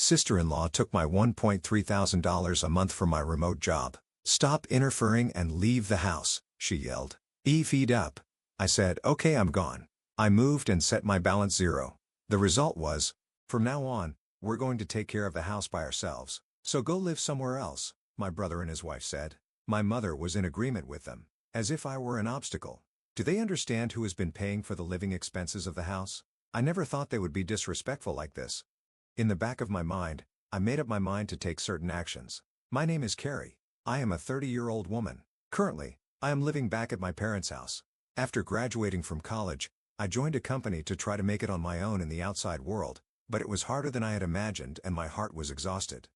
Sister-in-law took my $1,300 a month from my remote job. "Stop interfering and leave the house," she yelled. "Feed up." I said, "Okay, I'm gone." I moved and set my balance zero. The result was, from now on, we're going to take care of the house by ourselves. So go live somewhere else, my brother and his wife said. My mother was in agreement with them, as if I were an obstacle. Do they understand who has been paying for the living expenses of the house? I never thought they would be disrespectful like this. In the back of my mind, I made up my mind to take certain actions. My name is Carrie. I am a 30-year-old woman. Currently, I am living back at my parents' house. After graduating from college, I joined a company to try to make it on my own in the outside world, but it was harder than I had imagined and my heart was exhausted.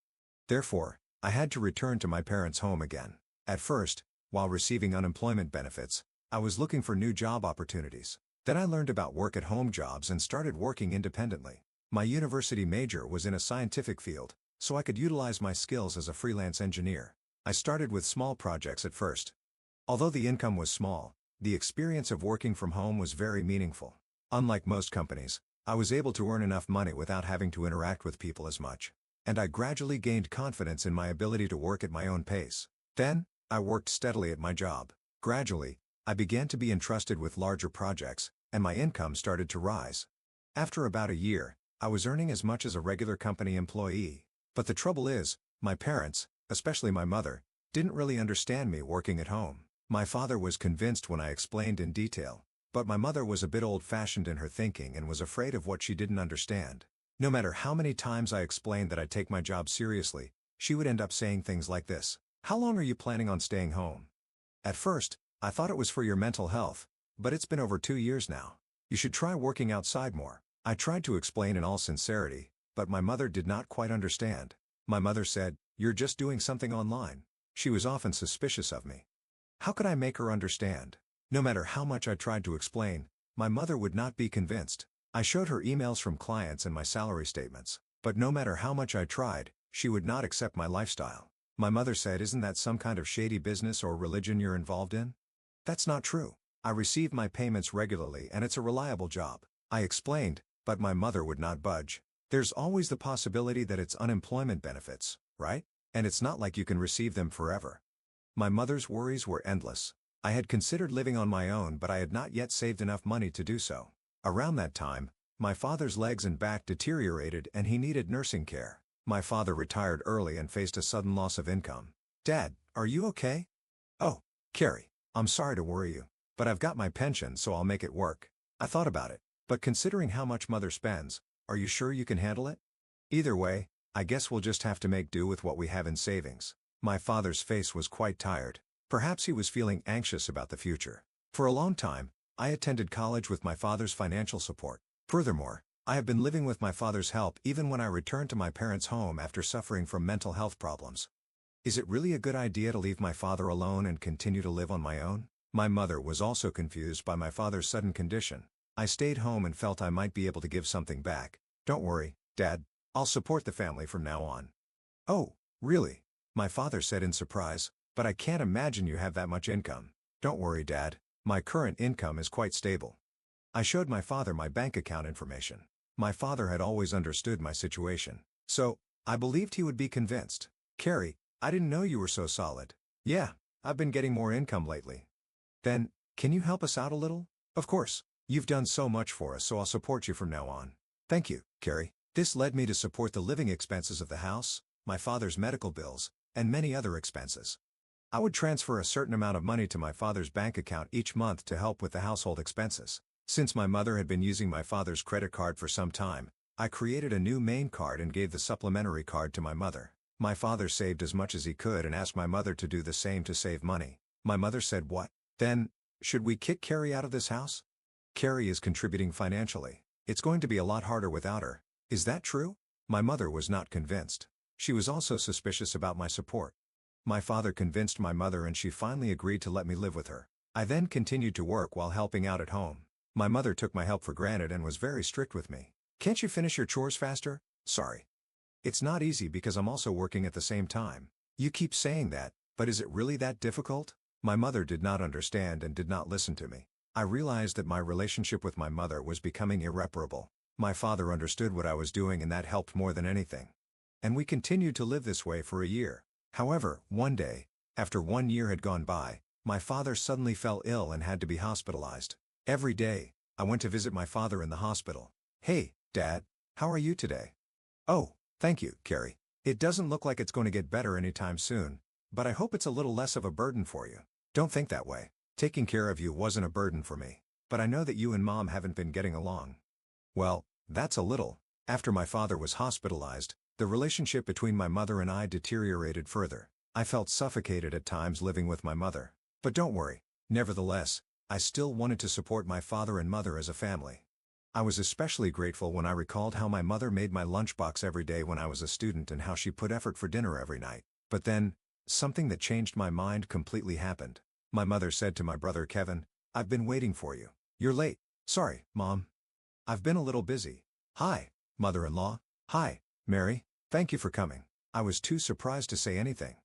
Therefore, I had to return to my parents' home again. At first, while receiving unemployment benefits, I was looking for new job opportunities. Then I learned about work-at-home jobs and started working independently. My university major was in a scientific field, so I could utilize my skills as a freelance engineer. I started with small projects at first. Although the income was small, the experience of working from home was very meaningful. Unlike most companies, I was able to earn enough money without having to interact with people as much. And I gradually gained confidence in my ability to work at my own pace. Then, I worked steadily at my job. Gradually, I began to be entrusted with larger projects, and my income started to rise. After about a year, I was earning as much as a regular company employee. But the trouble is, my parents, especially my mother, didn't really understand me working at home. My father was convinced when I explained in detail, but my mother was a bit old-fashioned in her thinking and was afraid of what she didn't understand. No matter how many times I explained that I take my job seriously, she would end up saying things like this: "How long are you planning on staying home?" At first, I thought it was for your mental health, but it's been over 2 years now. You should try working outside more. I tried to explain in all sincerity, but my mother did not quite understand. My mother said, "You're just doing something online." She was often suspicious of me. How could I make her understand? No matter how much I tried to explain, my mother would not be convinced. I showed her emails from clients and my salary statements, but no matter how much I tried, she would not accept my lifestyle. My mother said, "Isn't that some kind of shady business or religion you're involved in?" That's not true. I receive my payments regularly and it's a reliable job. I explained, but my mother would not budge. There's always the possibility that it's unemployment benefits, right? And it's not like you can receive them forever. My mother's worries were endless. I had considered living on my own, but I had not yet saved enough money to do so. Around that time, my father's legs and back deteriorated and he needed nursing care. My father retired early and faced a sudden loss of income. "Dad, are you okay?" "Oh, Carrie, I'm sorry to worry you, but I've got my pension so I'll make it work." I thought about it, but considering how much mother spends, "Are you sure you can handle it?" "Either way, I guess we'll just have to make do with what we have in savings." My father's face was quite tired. Perhaps he was feeling anxious about the future. For a long time, I attended college with my father's financial support. Furthermore, I have been living with my father's help even when I returned to my parents' home after suffering from mental health problems. Is it really a good idea to leave my father alone and continue to live on my own? My mother was also confused by my father's sudden condition. I stayed home and felt I might be able to give something back. "Don't worry, Dad. I'll support the family from now on." "Oh, really?" my father said in surprise, "but I can't imagine you have that much income." "Don't worry, Dad. My current income is quite stable." I showed my father my bank account information. My father had always understood my situation, so I believed he would be convinced. "Carrie, I didn't know you were so solid." "Yeah, I've been getting more income lately." "Then, can you help us out a little?" "Of course. You've done so much for us, so I'll support you from now on." "Thank you, Carrie." This led me to support the living expenses of the house, my father's medical bills, and many other expenses. I would transfer a certain amount of money to my father's bank account each month to help with the household expenses. Since my mother had been using my father's credit card for some time, I created a new main card and gave the supplementary card to my mother. My father saved as much as he could and asked my mother to do the same to save money. My mother said, "What? Then, should we kick Carrie out of this house? Carrie is contributing financially. It's going to be a lot harder without her." "Is that true?" My mother was not convinced. She was also suspicious about my support. My father convinced my mother and she finally agreed to let me live with her. I then continued to work while helping out at home. My mother took my help for granted and was very strict with me. "Can't you finish your chores faster?" "Sorry. It's not easy because I'm also working at the same time." "You keep saying that, but is it really that difficult?" My mother did not understand and did not listen to me. I realized that my relationship with my mother was becoming irreparable. My father understood what I was doing and that helped more than anything. and we continued to live this way for a year. However, one day, after 1 year had gone by, my father suddenly fell ill and had to be hospitalized. Every day, I went to visit my father in the hospital. "Hey, Dad, how are you today?" "Oh, thank you, Carrie. It doesn't look like it's going to get better anytime soon, but I hope it's a little less of a burden for you." "Don't think that way. Taking care of you wasn't a burden for me, but I know that you and Mom haven't been getting along." "Well, that's a little." After my father was hospitalized, the relationship between my mother and I deteriorated further. I felt suffocated at times living with my mother. But don't worry. Nevertheless, I still wanted to support my father and mother as a family. I was especially grateful when I recalled how my mother made my lunchbox every day when I was a student and how she put effort for dinner every night. But then, something that changed my mind completely happened. My mother said to my brother Kevin, "I've been waiting for you. You're late." "Sorry, Mom. I've been a little busy." "Hi, Mother-in-law." "Hi, Mary. Thank you for coming." I was too surprised to say anything.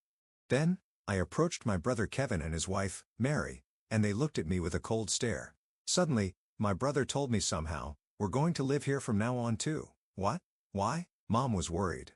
Then, I approached my brother Kevin and his wife, Mary, and they looked at me with a cold stare. Suddenly, my brother told me somehow, "We're going to live here from now on too." "What? Why?" Mom was worried.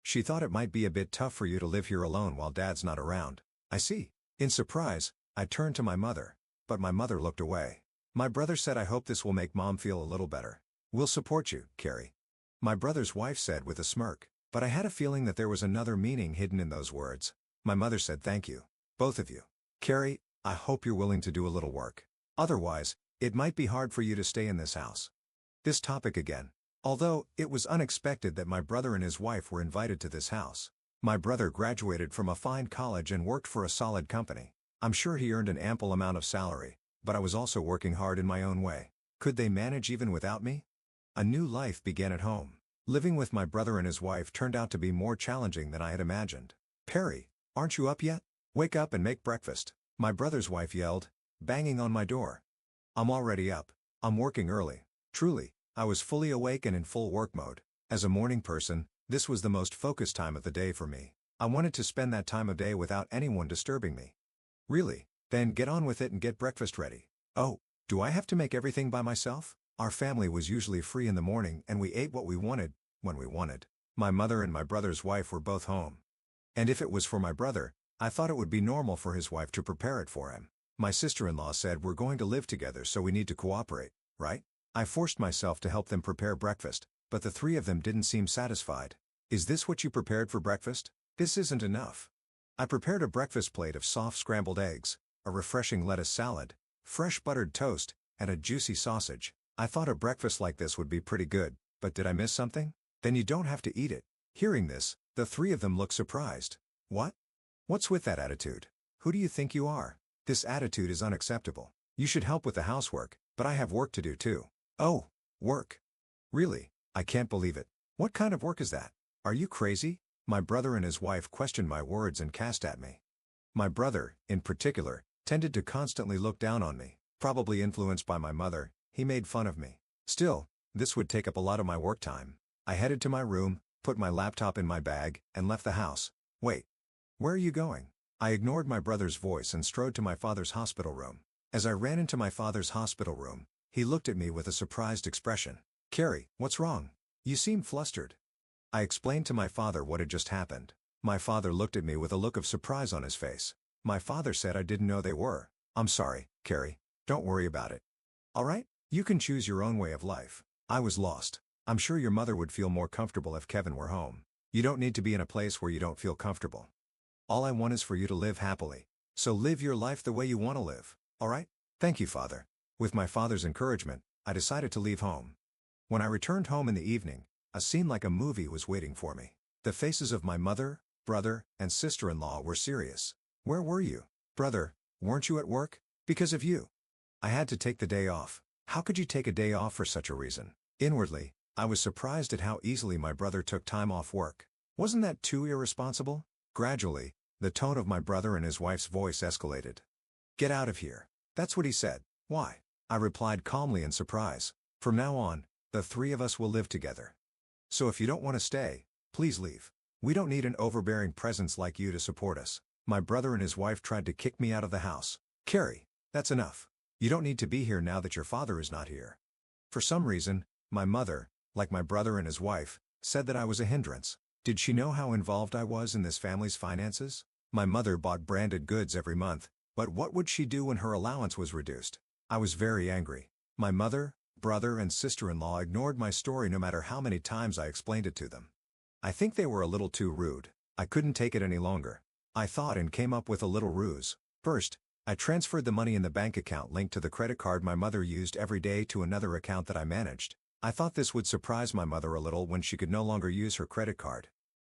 "She thought it might be a bit tough for you to live here alone while Dad's not around." "I see." In surprise, I turned to my mother, but my mother looked away. My brother said, "I hope this will make Mom feel a little better. We'll support you, Carrie." My brother's wife said with a smirk, but I had a feeling that there was another meaning hidden in those words. My mother said, "Thank you. Both of you. Carrie, I hope you're willing to do a little work. Otherwise, it might be hard for you to stay in this house." This topic again. Although, it was unexpected that my brother and his wife were invited to this house. My brother graduated from a fine college and worked for a solid company. I'm sure he earned an ample amount of salary, but I was also working hard in my own way. Could they manage even without me? A new life began at home. Living with my brother and his wife turned out to be more challenging than I had imagined. "Perry, aren't you up yet? Wake up and make breakfast," my brother's wife yelled, banging on my door. "I'm already up. I'm working early." Truly, I was fully awake and in full work mode. As a morning person, this was the most focused time of the day for me. I wanted to spend that time of day without anyone disturbing me. "Really? Then get on with it and get breakfast ready." "Oh, do I have to make everything by myself?" Our family was usually free in the morning and we ate what we wanted, when we wanted. My mother and my brother's wife were both home. And if it was for my brother, I thought it would be normal for his wife to prepare it for him. My sister-in-law said, "We're going to live together so we need to cooperate, right?" I forced myself to help them prepare breakfast, but the three of them didn't seem satisfied. "Is this what you prepared for breakfast? This isn't enough." I prepared a breakfast plate of soft scrambled eggs, a refreshing lettuce salad, fresh buttered toast, and a juicy sausage. I thought a breakfast like this would be pretty good, but did I miss something? "Then you don't have to eat it." Hearing this, the three of them looked surprised. "What? What's with that attitude? Who do you think you are? This attitude is unacceptable. You should help with the housework, but I have work to do too." "Oh, work? Really? I can't believe it. What kind of work is that? Are you crazy?" My brother and his wife questioned my words and cast at me. My brother, in particular, tended to constantly look down on me. Probably influenced by my mother, he made fun of me. Still, this would take up a lot of my work time. I headed to my room, put my laptop in my bag, and left the house. "Wait. Where are you going?" I ignored my brother's voice and strode to my father's hospital room. As I ran into my father's hospital room, he looked at me with a surprised expression. "Carrie, what's wrong? You seem flustered." I explained to my father what had just happened. My father looked at me with a look of surprise on his face. My father said, "I didn't know they were." "I'm sorry, Carrie. Don't worry about it. All right? You can choose your own way of life." I was lost. "I'm sure your mother would feel more comfortable if Kevin were home." "You don't need to be in a place where you don't feel comfortable. All I want is for you to live happily. So live your life the way you want to live, all right?" "Thank you, Father." With my father's encouragement, I decided to leave home. When I returned home in the evening, a scene like a movie was waiting for me. The faces of my mother, brother, and sister-in-law were serious. "Where were you, brother? Weren't you at work?" "Because of you. I had to take the day off." "How could you take a day off for such a reason?" Inwardly, I was surprised at how easily my brother took time off work. Wasn't that too irresponsible? Gradually, the tone of my brother and his wife's voice escalated. "Get out of here." That's what he said. "Why?" I replied calmly in surprise. "From now on, the three of us will live together. So if you don't want to stay, please leave. We don't need an overbearing presence like you to support us." My brother and his wife tried to kick me out of the house. "Carrie, that's enough. You don't need to be here now that your father is not here." For some reason, my mother, like my brother and his wife, said that I was a hindrance. Did she know how involved I was in this family's finances? My mother bought branded goods every month, but what would she do when her allowance was reduced? I was very angry. My mother, brother and sister-in-law ignored my story no matter how many times I explained it to them. I think they were a little too rude. I couldn't take it any longer. I thought and came up with a little ruse. First, I transferred the money in the bank account linked to the credit card my mother used every day to another account that I managed. I thought this would surprise my mother a little when she could no longer use her credit card.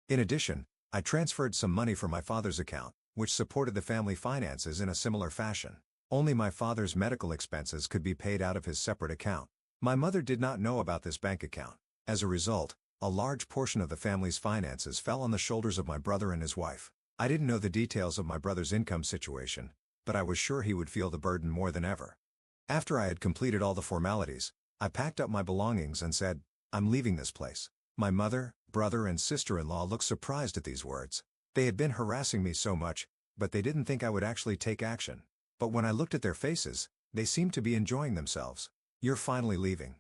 In addition, I transferred some money from my father's account, which supported the family finances in a similar fashion. Only my father's medical expenses could be paid out of his separate account. My mother did not know about this bank account. As a result, a large portion of the family's finances fell on the shoulders of my brother and his wife. I didn't know the details of my brother's income situation, but I was sure he would feel the burden more than ever. After I had completed all the formalities, I packed up my belongings and said, "I'm leaving this place." My mother, brother and sister-in-law looked surprised at these words. They had been harassing me so much, but they didn't think I would actually take action. But when I looked at their faces, they seemed to be enjoying themselves. "You're finally leaving.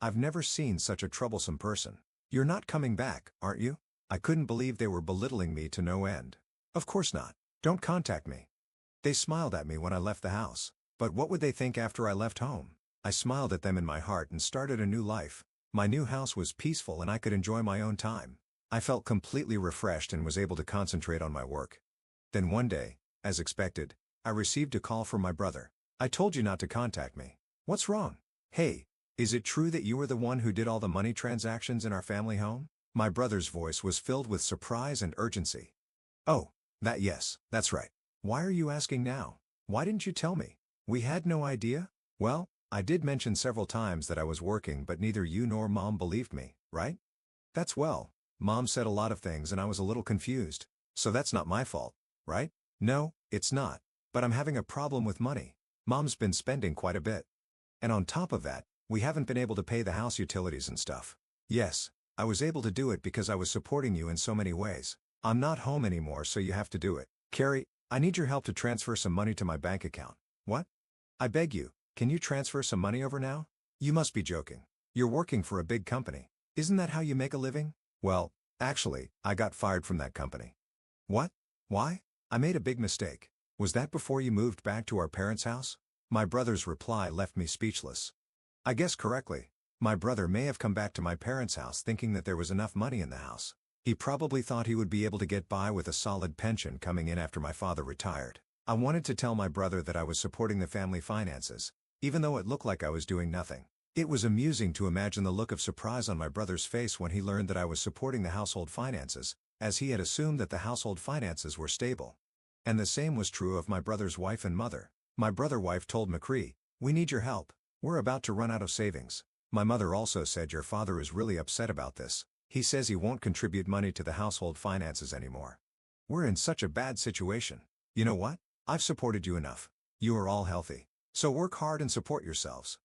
I've never seen such a troublesome person. You're not coming back, aren't you?" I couldn't believe they were belittling me to no end. "Of course not. Don't contact me." They smiled at me when I left the house. But what would they think after I left home? I smiled at them in my heart and started a new life. My new house was peaceful and I could enjoy my own time. I felt completely refreshed and was able to concentrate on my work. Then one day, as expected, I received a call from my brother. "I told you not to contact me. What's wrong? Hey, is it true that you were the one who did all the money transactions in our family home?" My brother's voice was filled with surprise and urgency. "Oh, yes, that's right. Why are you asking now? Why didn't you tell me? We had no idea?" "Well, I did mention several times that I was working but neither you nor Mom believed me, right?" "That's well. Mom said a lot of things and I was a little confused. So that's not my fault, right?" "No, it's not. But I'm having a problem with money. Mom's been spending quite a bit. And on top of that, we haven't been able to pay the house utilities and stuff." "Yes, I was able to do it because I was supporting you in so many ways. I'm not home anymore so you have to do it. Carrie, I need your help to transfer some money to my bank account." "What? I beg you, can you transfer some money over now? You must be joking. You're working for a big company. Isn't that how you make a living?" "Well, actually, I got fired from that company." "What? Why?" "I made a big mistake." "Was that before you moved back to our parents' house?" My brother's reply left me speechless. I guessed correctly. My brother may have come back to my parents' house thinking that there was enough money in the house. He probably thought he would be able to get by with a solid pension coming in after my father retired. I wanted to tell my brother that I was supporting the family finances, even though it looked like I was doing nothing. It was amusing to imagine the look of surprise on my brother's face when he learned that I was supporting the household finances, as he had assumed that the household finances were stable. And the same was true of my brother's wife and mother. My brother's wife told McCree, "We need your help. We're about to run out of savings." My mother also said, "Your father is really upset about this. He says he won't contribute money to the household finances anymore. We're in such a bad situation. You know what? I've supported you enough. You are all healthy. So work hard and support yourselves.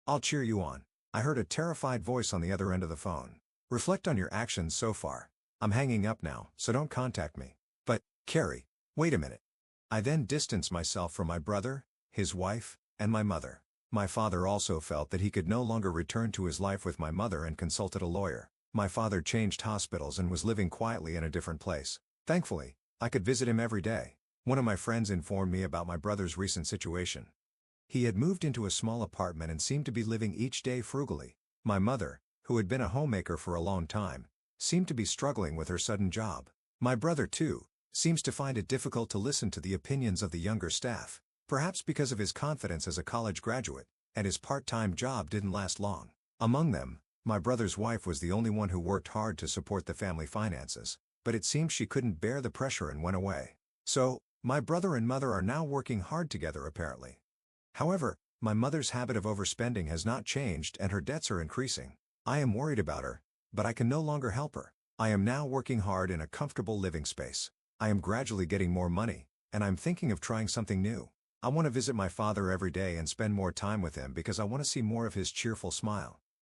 I'll cheer you on." I heard a terrified voice on the other end of the phone. "Reflect on your actions so far. I'm hanging up now, so don't contact me." "But, Carrie, wait a minute." I then distanced myself from my brother, his wife, and my mother. My father also felt that he could no longer return to his life with my mother and consulted a lawyer. My father changed hospitals and was living quietly in a different place. Thankfully, I could visit him every day. One of my friends informed me about my brother's recent situation. He had moved into a small apartment and seemed to be living each day frugally. My mother, who had been a homemaker for a long time, seemed to be struggling with her sudden job. My brother, too, seems to find it difficult to listen to the opinions of the younger staff, perhaps because of his confidence as a college graduate, and his part-time job didn't last long. Among them, my brother's wife was the only one who worked hard to support the family finances, but it seems she couldn't bear the pressure and went away. So, my brother and mother are now working hard together apparently. However, my mother's habit of overspending has not changed and her debts are increasing. I am worried about her, but I can no longer help her. I am now working hard in a comfortable living space. I am gradually getting more money, and I'm thinking of trying something new. I want to visit my father every day and spend more time with him because I want to see more of his cheerful smile.